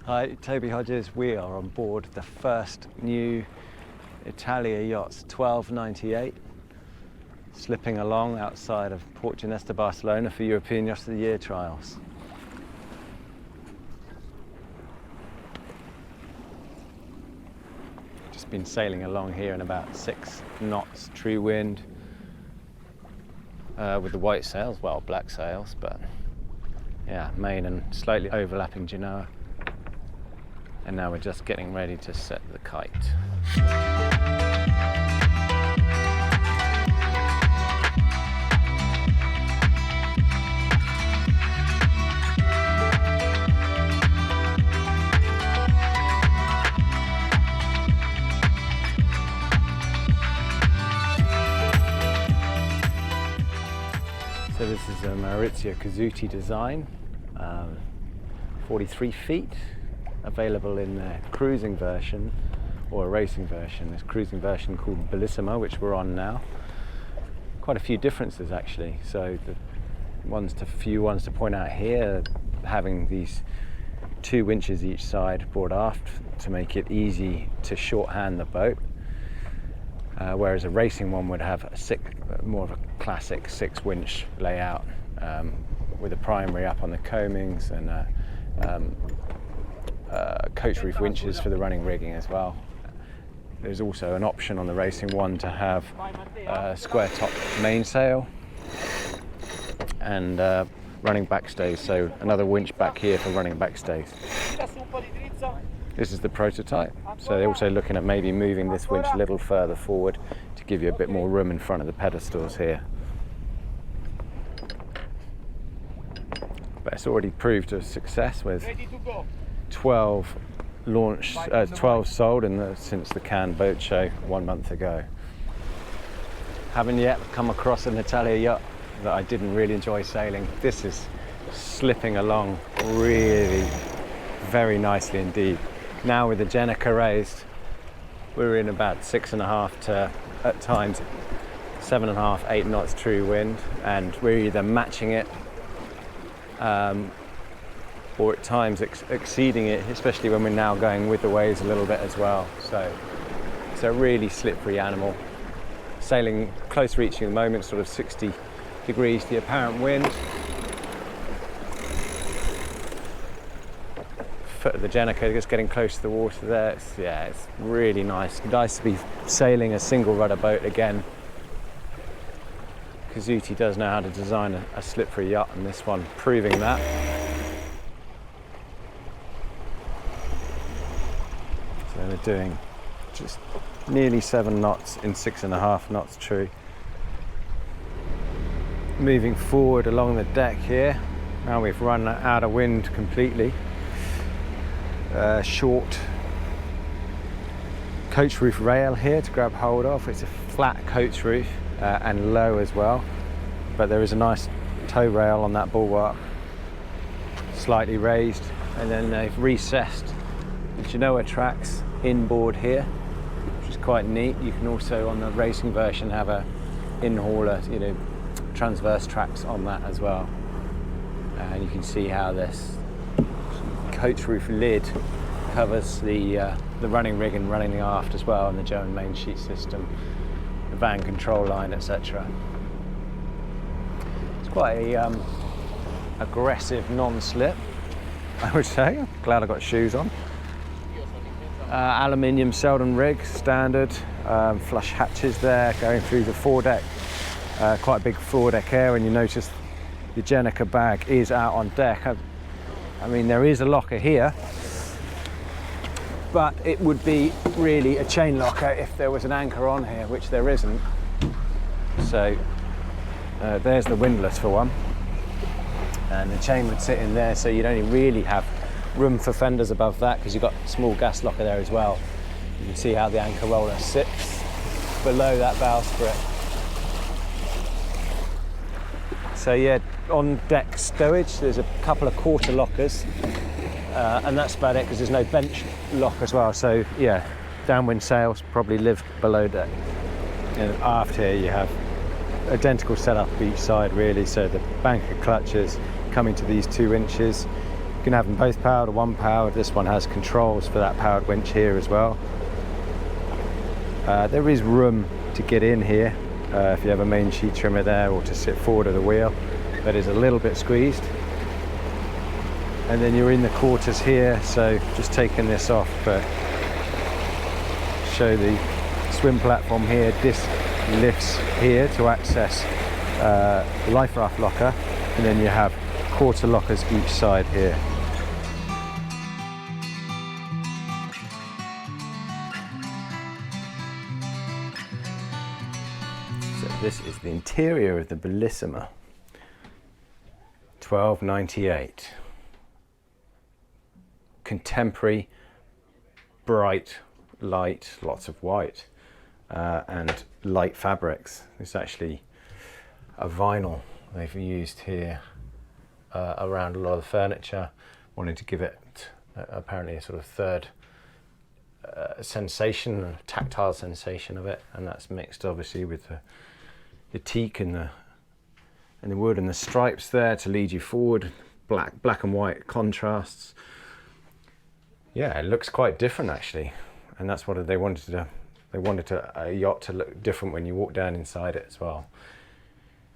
Hi, Toby Hodges. We are on board the first new Italia Yachts 1298, slipping along outside of Port Ginesta, Barcelona for European Yacht of the Year trials. Just been sailing along here in about 6 knots, true wind, with the white sails, well, black sails, but yeah, main and slightly overlapping Genoa. And now we're just getting ready to set the kite. So this is a Maurizio Cazzuti design, 43 feet, available in the cruising version or a racing version. This cruising version called Bellissimo, which we're on now. Quite a few differences actually. So the few ones to point out here, having these 2 winches each side board aft to make it easy to shorthand the boat. Whereas a racing one would have more of a classic 6 winch layout with a primary up on the coamings and coach roof winches for the running rigging as well. There's also an option on the racing one to have a square top mainsail and running backstays, so another winch back here for running backstays. This is the prototype, so they're also looking at maybe moving this winch a little further forward to give you a bit more room in front of the pedestals here. But it's already proved a success with 12 sold since the Cannes boat show 1 month ago. Haven't yet come across an Italia yacht that I didn't really enjoy sailing. This is slipping along really very nicely indeed. Now with the Jenica raised, we're in about 6.5 to at times 7.5, 8 knots true wind, and we're either matching it or at times exceeding it, especially when we're now going with the waves a little bit as well. So it's a really slippery animal. Sailing close reaching at the moment, sort of 60 degrees the apparent wind. Foot of the Jenica just getting close to the water there. It's really nice. Nice to be sailing a single rudder boat again. Cazzuti does know how to design a slippery yacht, and this one proving that. So they're doing just nearly 7 knots in 6.5 knots true. Moving forward along the deck here. Now we've run out of wind completely. Short coach roof rail here to grab hold of. It's a flat coach roof and low as well, but there is a nice tow rail on that bulwark, slightly raised, and then they've recessed the Genoa tracks inboard here, which is quite neat. You can also on the racing version have a in-hauler, transverse tracks on that as well, and you can see how this coach roof lid covers the running rig and running the aft as well, and the German main sheet system, the van control line, etc. It's quite a aggressive non-slip, I would say. Glad I got shoes on. Aluminium Selden rig, standard, flush hatches there going through the foredeck. Quite a big foredeck area, and you notice the Jenica bag is out on deck. I mean, there is a locker here, but it would be really a chain locker if there was an anchor on here, which there isn't. So there's the windlass for one, and the chain would sit in there, so you'd only really have room for fenders above that because you've got a small gas locker there as well. You can see how the anchor roller sits below that bowsprit. So yeah, on deck stowage there's a couple of quarter lockers, and that's about it because there's no bench lock as well. So yeah, downwind sails probably live below deck. And aft here you have identical setup each side really, so the banker clutches coming to these 2 inches. can have them both powered or one powered. This one has controls for that powered winch here as well. There is room to get in here if you have a main sheet trimmer there, or to sit forward of the wheel. That is a little bit squeezed. And then you're in the quarters here, so just taking this off, but show the swim platform here. This lifts here to access the life raft locker, and then you have quarter lockers each side here. So this is the interior of the Bellissima. 1298. Contemporary, bright, light, lots of white, and light fabrics. It's actually a vinyl they've used here around a lot of the furniture, wanting to give it apparently a sort of third sensation, a tactile sensation of it, and that's mixed obviously with the teak and the wood and the stripes there to lead you forward. Black and white contrasts. Yeah, it looks quite different actually, and that's what they wanted to. They wanted a yacht to look different when you walk down inside it as well.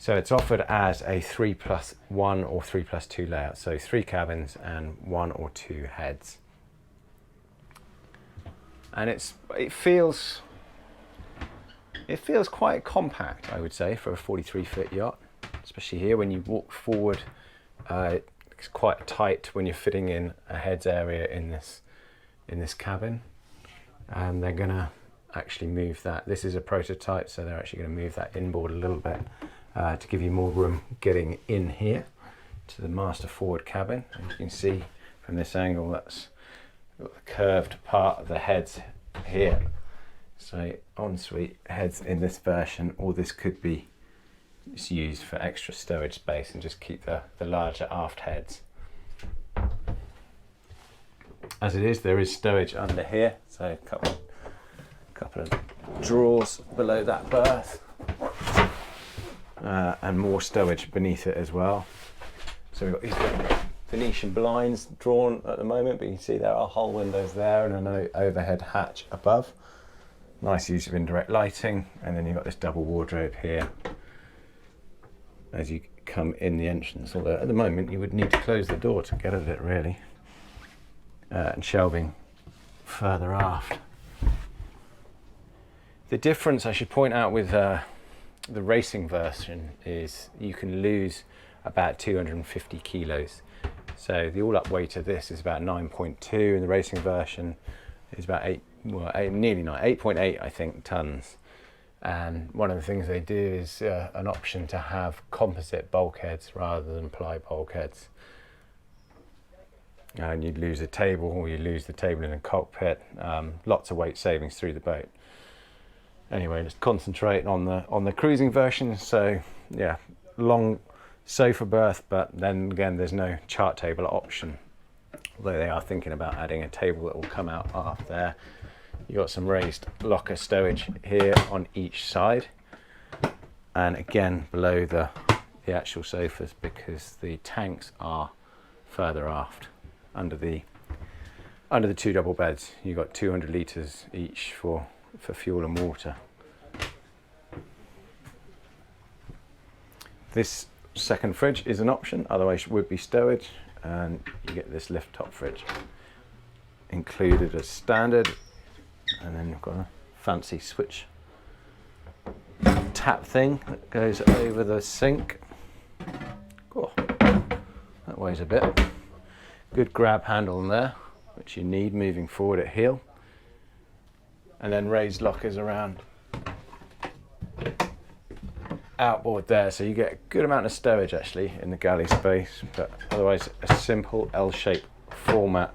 So it's offered as a 3+1 or 3+2 layout, so 3 cabins and 1 or 2 heads. And it feels quite compact, I would say, for a 43-foot yacht, especially here when you walk forward. It's quite tight when you're fitting in a heads area in this cabin, and they're gonna actually move that. This is a prototype, so they're actually going to move that inboard a little bit to give you more room getting in here to the master forward cabin. And you can see from this angle that's got the curved part of the heads here. So ensuite heads in this version, or this could be just used for extra stowage space and just keep the larger aft heads. As it is, there is stowage under here, so a couple of drawers below that berth, and more stowage beneath it as well. So we've got these Venetian blinds drawn at the moment, but you can see there are hull windows there and an overhead hatch above. Nice use of indirect lighting, and then you've got this double wardrobe here as you come in the entrance, although at the moment you would need to close the door to get at it really, and shelving further aft. The difference I should point out with the racing version is you can lose about 250 kilos. So the all-up weight of this is about 9.2, and the racing version is about nearly 8.8, I think, tons. And one of the things they do is an option to have composite bulkheads rather than ply bulkheads. And you'd lose a table, or you lose the table in the cockpit. Lots of weight savings through the boat. Anyway, let's concentrate on the cruising version. So yeah, long sofa berth, but then again there's no chart table option, although they are thinking about adding a table that will come out aft there. You got some raised locker stowage here on each side, and again below the actual sofas, because the tanks are further aft under the 2 double beds. You've got 200 litres each for fuel and water. This second fridge is an option, otherwise it would be stowage, and you get this lift top fridge included as standard, and then you've got a fancy switch tap thing that goes over the sink. Cool. That weighs a bit. Good grab handle in there, which you need moving forward at heel. And then raised lockers around outboard there, so you get a good amount of stowage actually in the galley space, but otherwise a simple L-shaped format.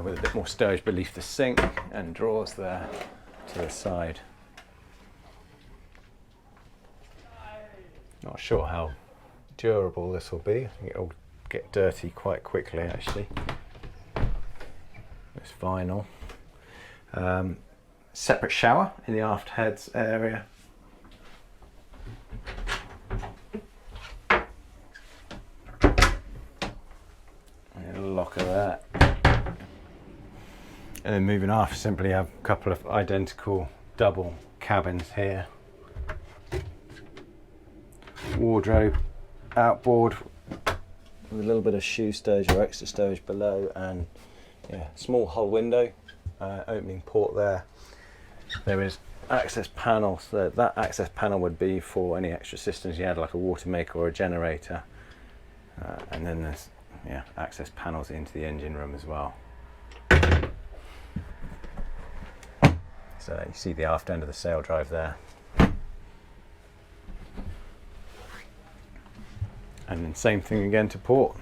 With a bit more stowage beneath the sink and drawers there to the side. Not sure how durable this will be. I think it'll get dirty quite quickly actually. This vinyl. Separate shower in the aft heads area. locker there. And then moving off, simply have a couple of identical double cabins here. Wardrobe, outboard with a little bit of shoe stowage or extra stowage below, and yeah, small hull window, opening port there. There is access panels. That access panel would be for any extra systems you had, like a water maker or a generator. And then there's access panels into the engine room as well. So you see the aft end of the sail drive there. And then same thing again to port.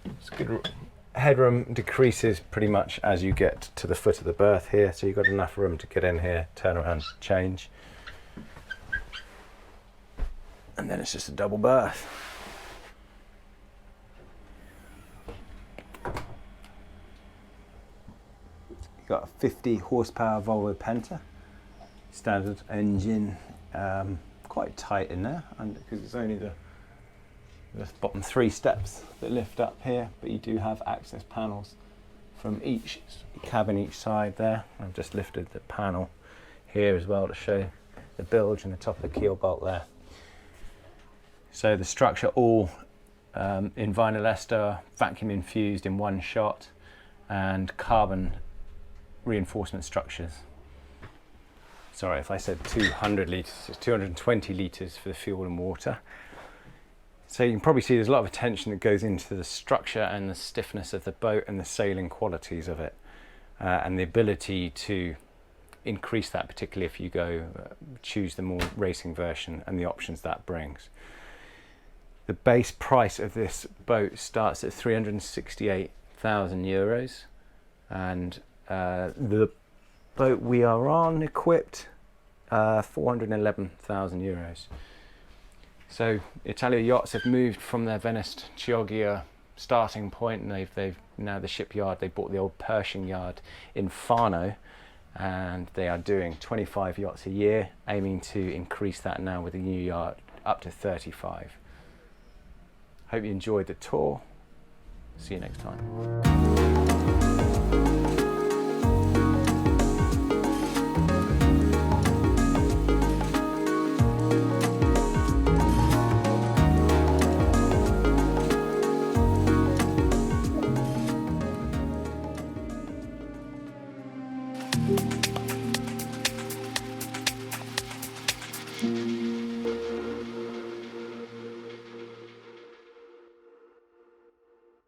It's good. Headroom decreases pretty much as you get to the foot of the berth here, so you've got enough room to get in here, turn around, change. And then it's just a double berth. You've got a 50 horsepower Volvo Penta, standard engine, quite tight in there, and because it's only the bottom 3 steps that lift up here, but you do have access panels from each cabin each side there. I've just lifted the panel here as well to show the bilge and the top of the keel bolt there. So the structure all in vinyl ester, vacuum infused in one shot, and carbon reinforcement structures. Sorry if I said 200 litres, it's 220 litres for the fuel and water. So you can probably see there's a lot of attention that goes into the structure and the stiffness of the boat and the sailing qualities of it, and the ability to increase that, particularly if you go choose the more racing version and the options that brings. The base price of this boat starts at 368,000 euros, and the boat we are on equipped 411,000 euros. So Italia Yachts have moved from their Venice Chioggia starting point, and they've now the shipyard. They bought the old Pershing yard in Fano, and they are doing 25 yachts a year, aiming to increase that now with the new yard up to 35. Hope you enjoyed the tour. See you next time.